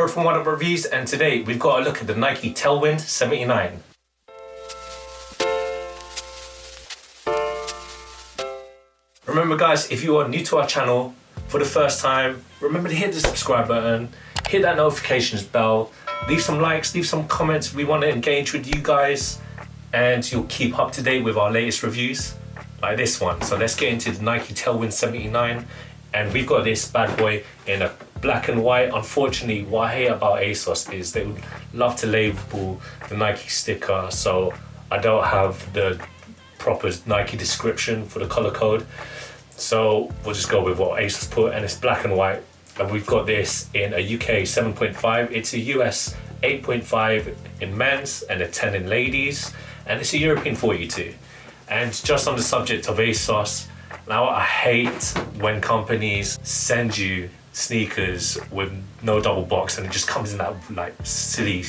Gerald from Oneupreviewz, and today we've got a look at the Nike TAILWInd 79. Remember guys, if you are new to our channel for the first time, remember to hit the subscribe button, hit that notifications bell, leave some likes, leave some comments. We want to engage with you guys and you'll keep up to date with our latest reviews like this one. So let's get into the Nike TAILWInd 79, and we've got this bad boy in a black and white. Unfortunately, what I hate about ASOS is they would love to label the Nike sticker, so I don't have the proper Nike description for the color code. So we'll just go with what ASOS put, and it's black and white. And we've got this in a UK 7.5. It's a US 8.5 in men's and a 10 in ladies, and it's a European 42. And just on the subject of ASOS, now I hate when companies send you sneakers with no double box and it just comes in that like silly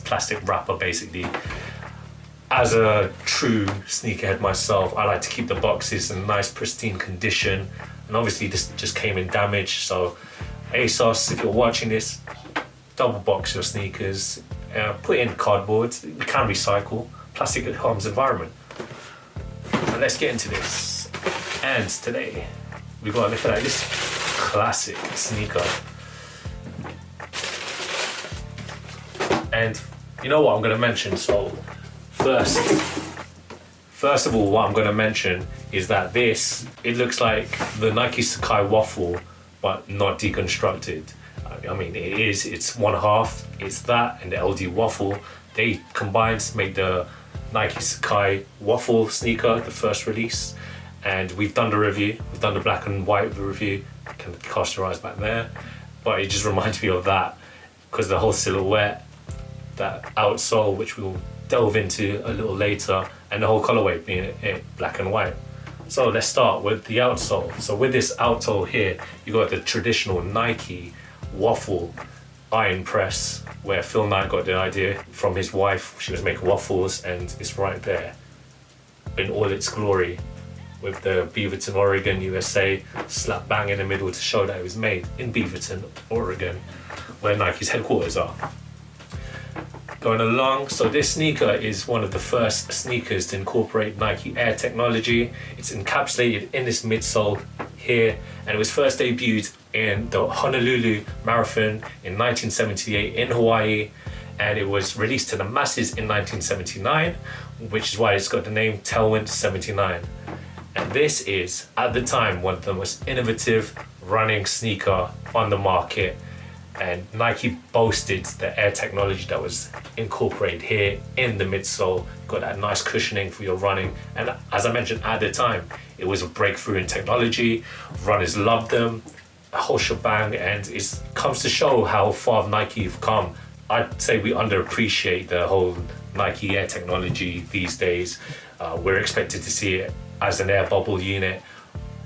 plastic wrapper basically. As a true sneakerhead myself, I like to keep the boxes in nice pristine condition, and obviously this just came in damaged. So ASOS, if you're watching this, double box your sneakers, put it in cardboard. You can recycle. Plastic harms the environment. And let's get into this. And today we've got to look at this classic sneaker. And you know what I'm going to mention? So first of all, what I'm going to mention is that it looks like the Nike Sacai waffle, but not deconstructed. I mean, it's one half, it's that and the LD waffle. They combined to make the Nike Sacai waffle sneaker, the first release. And we've done the review, we've done the black and white review. You can cast your eyes back there. But it just reminds me of that, because the whole silhouette, that outsole, which we'll delve into a little later, and the whole colorway being black and white. So let's start with the outsole. So with this outsole here, you got the traditional Nike waffle iron press, where Phil Knight got the idea from his wife. She was making waffles, and it's right there in all its glory, with the Beaverton, Oregon, USA slap bang in the middle to show that it was made in Beaverton, Oregon, where Nike's headquarters are. Going along, so this sneaker is one of the first sneakers to incorporate Nike Air technology. It's encapsulated in this midsole here, and it was first debuted in the Honolulu Marathon in 1978 in Hawaii, and it was released to the masses in 1979, which is why it's got the name TAILWInd 79. And this is, at the time, one of the most innovative running sneaker on the market. And Nike boasted the air technology that was incorporated here in the midsole. Got that nice cushioning for your running. And as I mentioned at the time, it was a breakthrough in technology. Runners loved them, a whole shebang, and it comes to show how far Nike have come. I'd say we underappreciate the whole Nike Air technology these days. We're expected to see it as an air bubble unit,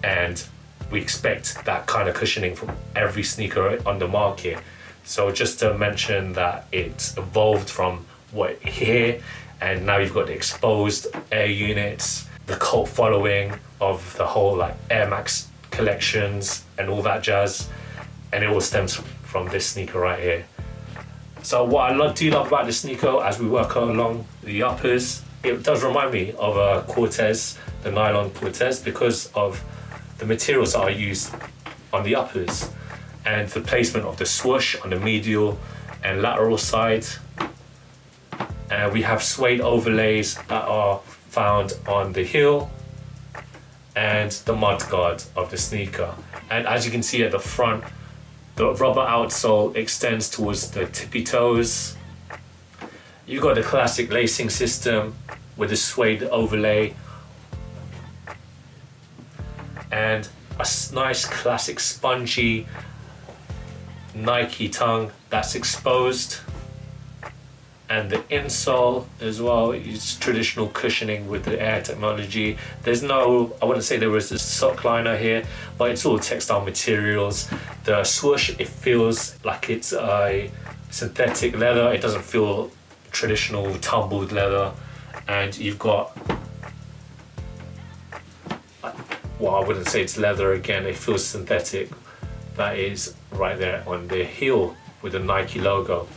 and we expect that kind of cushioning from every sneaker on the market. So just to mention that it's evolved from what here, and now you've got the exposed air units, the cult following of the whole like Air Max collections and all that jazz, and it all stems from this sneaker right here. So what I do love about this sneaker, as we work along the uppers, it does remind me of a Cortez, the nylon Cortez, because of the materials that are used on the uppers and the placement of the swoosh on the medial and lateral side. And we have suede overlays that are found on the heel and the mudguard of the sneaker. And as you can see at the front, the rubber outsole extends towards the tippy toes. You got the classic lacing system with the suede overlay, and a nice classic spongy Nike tongue that's exposed, and the insole as well is traditional cushioning with the air technology. There's no, I wouldn't say there was a sock liner here, but it's all textile materials. The swoosh, it feels like it's a synthetic leather. It doesn't feel traditional tumbled leather. And you've got, well, I wouldn't say it's leather again, it feels synthetic. That is right there on the heel with the Nike logo.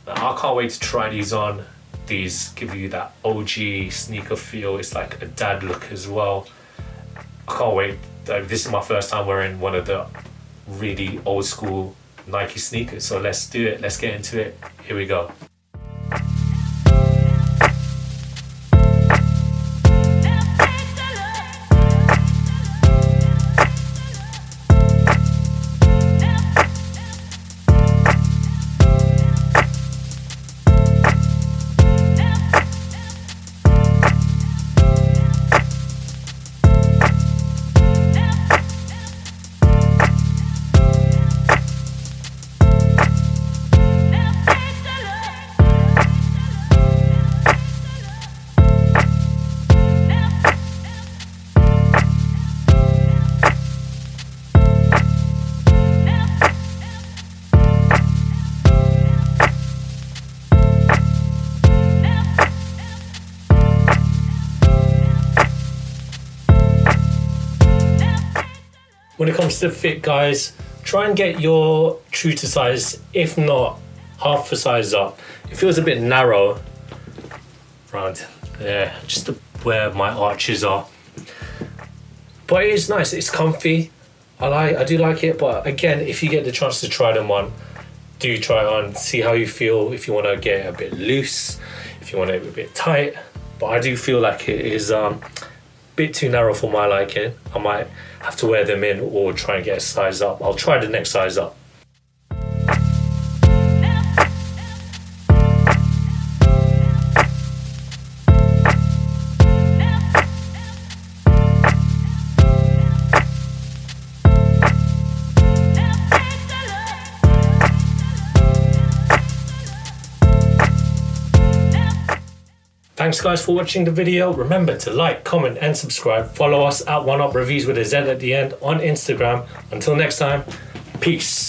Now, I can't wait to try these on. These give you that OG sneaker feel. It's like a dad look as well. I can't wait. This is my first time wearing one of the really old school Nike sneakers. So let's do it. Let's get into it. Here we go. When it comes to fit, guys, try and get your true to size, if not half a size up. It feels a bit narrow around there, just where my arches are. But it is nice, it's comfy. I do like it, but again, if you get the chance to try them on, do try it on, see how you feel, if you want to get a bit loose, if you want it a bit tight. But I do feel like it is bit too narrow for my liking. I might have to wear them in or try and get a size up. I'll try the next size up. Thanks guys for watching the video. Remember to like, comment and subscribe. Follow us at Oneupreviewz with a Z at the end on Instagram. Until next time, peace.